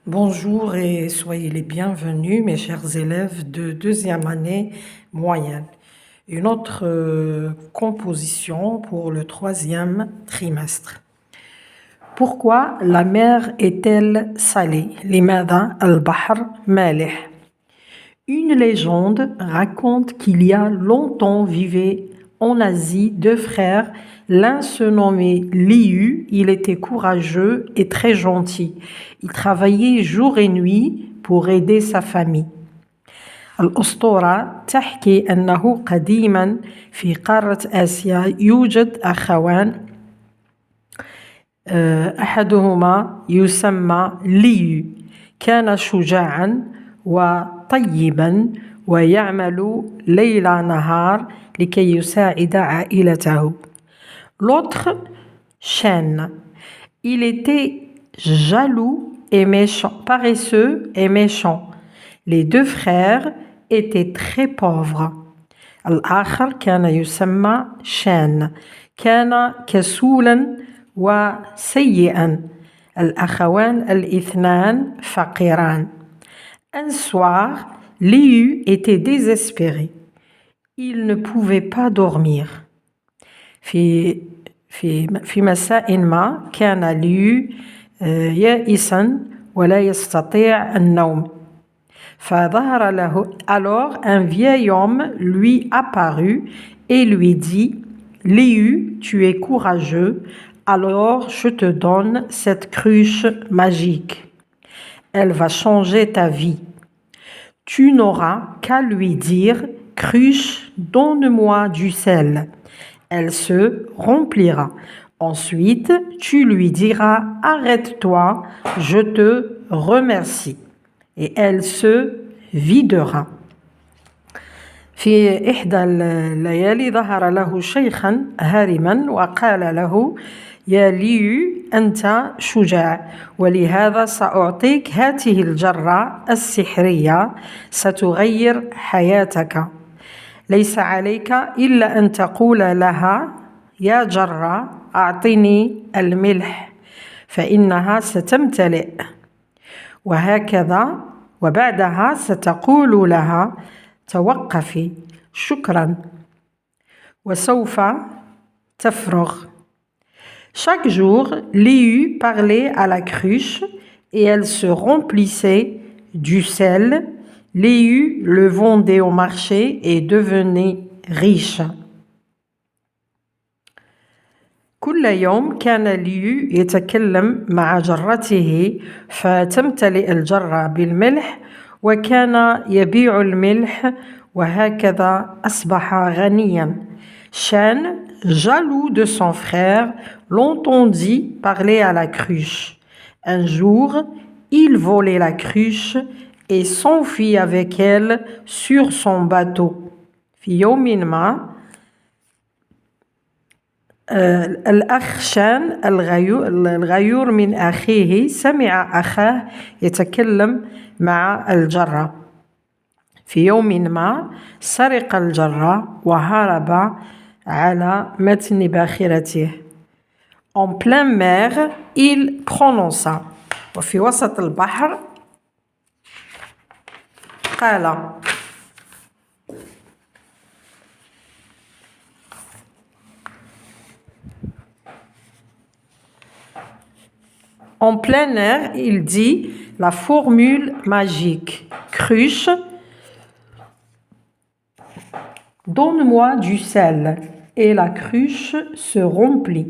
Bonjour et soyez les bienvenus, mes chers élèves de deuxième année moyenne. Une autre composition pour le troisième trimestre. Pourquoi la mer est-elle salée? لماذا البحر مالح? Une légende raconte qu'il y a longtemps vivaient en Asie deux frères. L'un se nommait Liu, il était courageux et très gentil. Il travaillait jour et nuit pour aider sa famille. الأسطورة تحكي أنه قديما في قارة آسيا يوجد أخوان أحدهما يسمى ليو كان شجاعا وطيبا ويعمل ليل نهار لكي يساعد عائلته. L'autre, Shen. Il était jaloux et méchant, paresseux et méchant. Les deux frères étaient très pauvres. الآخر كان يسمى شان كان كسولا وسيئا. الأخوان الاثنان فقيران. Un soir, Liu était désespéré. Il ne pouvait pas dormir. في مساء ما كان ليو يائسا ولا يستطيع النوم. فظهر له alors un vieil homme lui apparut et lui dit: Liu, tu es courageux, alors je te donne cette cruche magique. Elle va changer ta vie. Tu n'auras qu'à lui dire: Cruche, donne-moi du sel. Elle se remplira. Ensuite, tu lui diras: Arrête-toi, je te remercie. Et elle se videra. في إحدى الليالي ظهر له شيخا هارما وقال له: يا ليو أنت شجاع ولهذا سأعطيك هذه الجرة السحرية ستغير حياتك. ليس عليك إلا أن تقول لها: يا جرة أعطني الملح فإنها ستمتلئ. وهكذا وبعدها ستقول لها: توقفي شكرا وسوف تفرغ. Chaque jour, Liu parlait à la cruche et elle se remplissait du sel. Liu le vendait au marché et devenait riche. كل يوم كان ليو يتكلم مع جرته فتمتلئ الجرة بالملح وكان يبيع الملح وهكذا أصبح غنيا. Shen, jaloux de son frère, l'entendit parler à la cruche. Un jour, il volait la cruche et s'enfuit avec elle sur son bateau. في يوم ما الأخ شان الغيور من أخيه سمع أخاه يتكلم مع الجرة. في يوم ما سرق الجرة وهرب على متن باخرته. En pleine mer, il prononça. وفي وسط البحر قال. En plein air, il dit la formule magique. Cruche, donne-moi du sel. Et la cruche se remplit.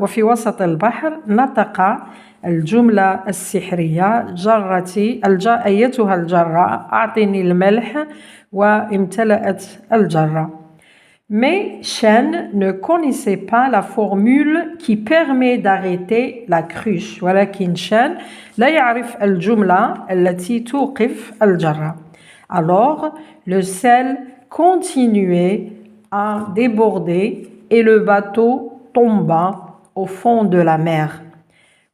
وفي وسط البحر نطق الجملة السحرية: جرتي أيتها الجرة أعطني الملح وامتلأت الجرة. Mais Shen ne connaissait pas la formule qui permet d'arrêter la cruche. ولكن Shen لا يعرف الجملة التي توقف الجرة. Alors, le sel continuait à déborder et le bateau tomba au fond de la mer.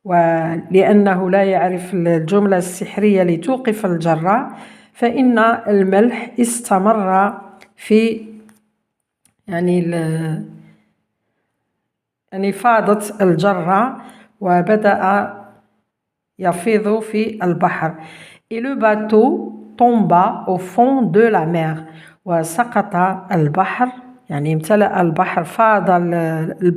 ولأنه لا يعرف الجملة السحرية لتوقف الجرة فإن الملح استمر في يعني فاضت الجرة وبدأ يفيض في البحر. Et le bateau tomba au fond de la mer. وسقط البحر يعني امتلأ البحر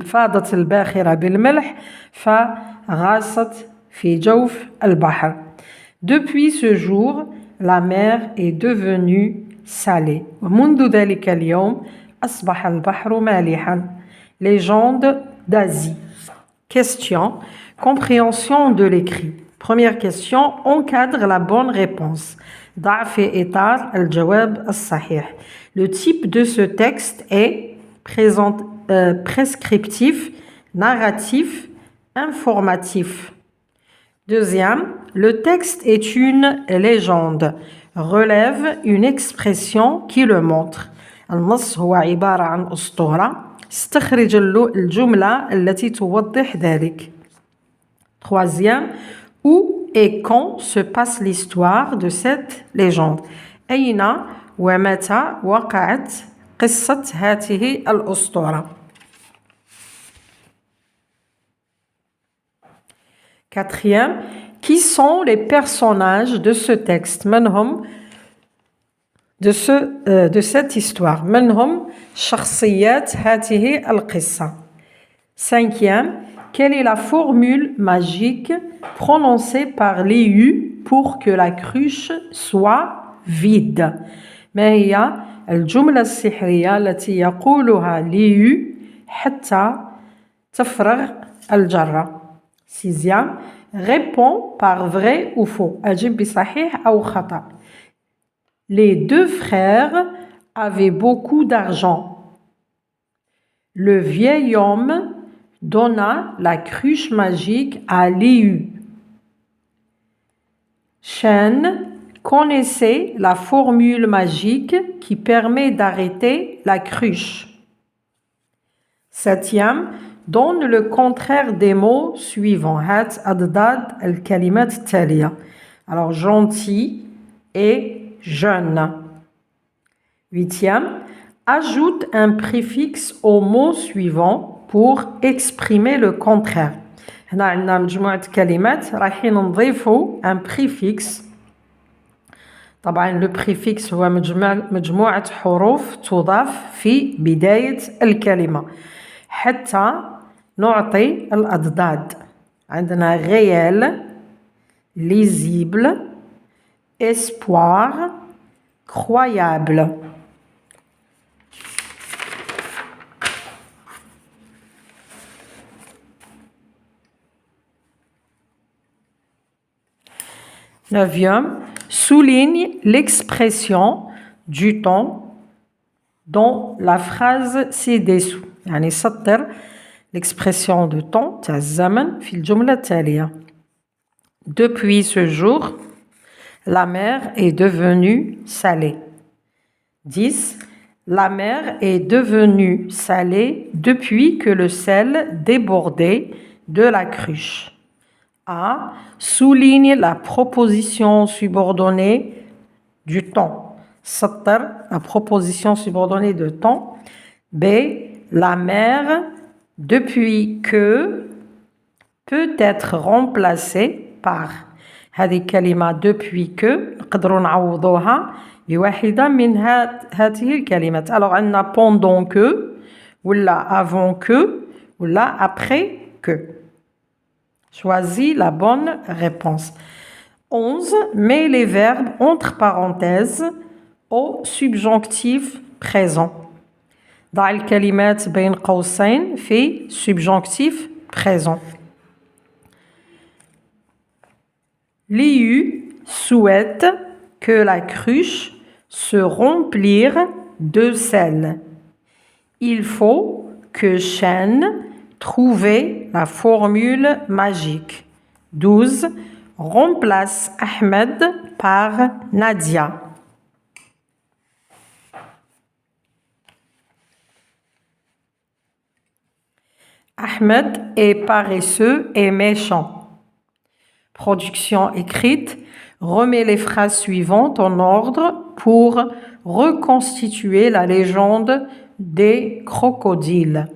فاضت الباخرة بالملح فغاصت في جوف البحر. Depuis ce jour, la mer est devenue salée. ومنذ ذلك اليوم أصبح البحر مالحا. Légende d'Asie. Question. Compréhension de l'écrit. Première question. Encadre la bonne réponse. ضع في إطار الجواب الصحيح. Le type de ce texte est prescriptif, narratif, informatif. Deuxième, le texte est une légende, relève une expression qui le montre. النص هو عبارة عن أسطورة استخرج الجملة التي توضح ذلك. Troisième, où et quand se passe l'histoire de cette légende. أين ومتى وقعت قصة هذه الأسطورة. Quatrième, qui sont les personnages de ce texte? من هم de cette histoire. من هم شخصيات هذه القصة. Cinquième, quelle est la formule magique prononcée par Léu pour que la cruche soit vide? ما هي الجملة السحرية التي يقولها ليو حتى تفرغ الجرة. Sixième, réponds par vrai ou faux. أجب بصحيح أو خطأ. Les deux frères avaient beaucoup d'argent. Le vieil homme donna la cruche magique à Léu. Chêne connaissait la formule magique qui permet d'arrêter la cruche. Septième, donne le contraire des mots suivants. هات أضداد الكلمات التالية. Alors, gentil et jeune. Huitième, ajoute un préfixe au mot suivant pour exprimer le contraire. هنا عندنا مجموعة كلمات رايحين نضيفوا un préfixe. طبعا le préfixe هو مجموعة حروف تضاف في بداية الكلمة حتى نعطي الأضداد. عندنا réel, lisible, espoir, croyable. Neuvième, souligne l'expression du temps dans la phrase ci-dessous. يعني سطر l'expression de temps تاع الزمن في الجملة التالية. Depuis ce jour, la mer est devenue salée. 10. La mer est devenue salée depuis que le sel débordait de la cruche. A. Souligne la proposition subordonnée du temps. سطر la proposition subordonnée de temps. B. La mer, depuis que, peut être remplacée par. هذه كلمة depuis que نقدروا نعوضوها بواحدة من هذه الكلمات. Alors عندنا pendant que ولا avant que ولا après que. Choisis la bonne réponse. 11. Mets les verbes entre parenthèses au subjonctif présent. ضع الكلمات بين قوسين في subjonctif présent. Léu souhaite que la cruche se remplisse de sel. Il faut que Chêne trouve la formule magique. 12. Remplace Ahmed par Nadia. Ahmed est paresseux et méchant. Production écrite. Remets les phrases suivantes en ordre pour reconstituer la légende des crocodiles.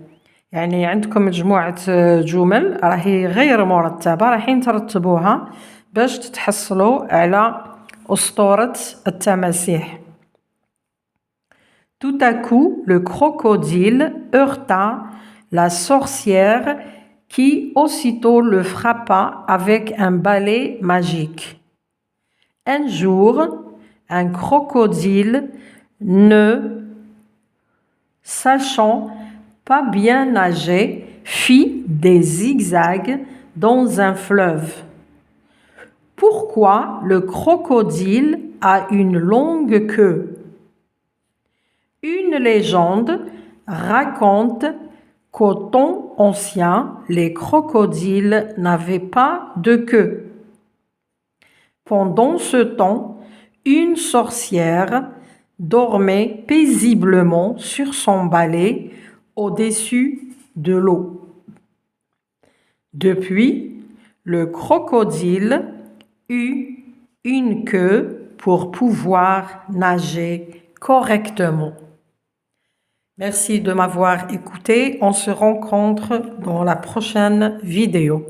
يعني عندكم مجموعة جمل راهي غير مرتبة رايحين ترتبوها باش تتحصلوا على أسطورة التماسيح. Tout à coup, le crocodile heurta la sorcière qui aussitôt le frappa avec un balai magique. Un jour, un crocodile, ne sachant pas bien nager, fit des zigzags dans un fleuve. Pourquoi le crocodile a une longue queue? Une légende raconte qu'au temps ancien, les crocodiles n'avaient pas de queue. Pendant ce temps, une sorcière dormait paisiblement sur son balai au-dessus de l'eau. Depuis, le crocodile eut une queue pour pouvoir nager correctement. Merci de m'avoir écouté. On se rencontre dans la prochaine vidéo.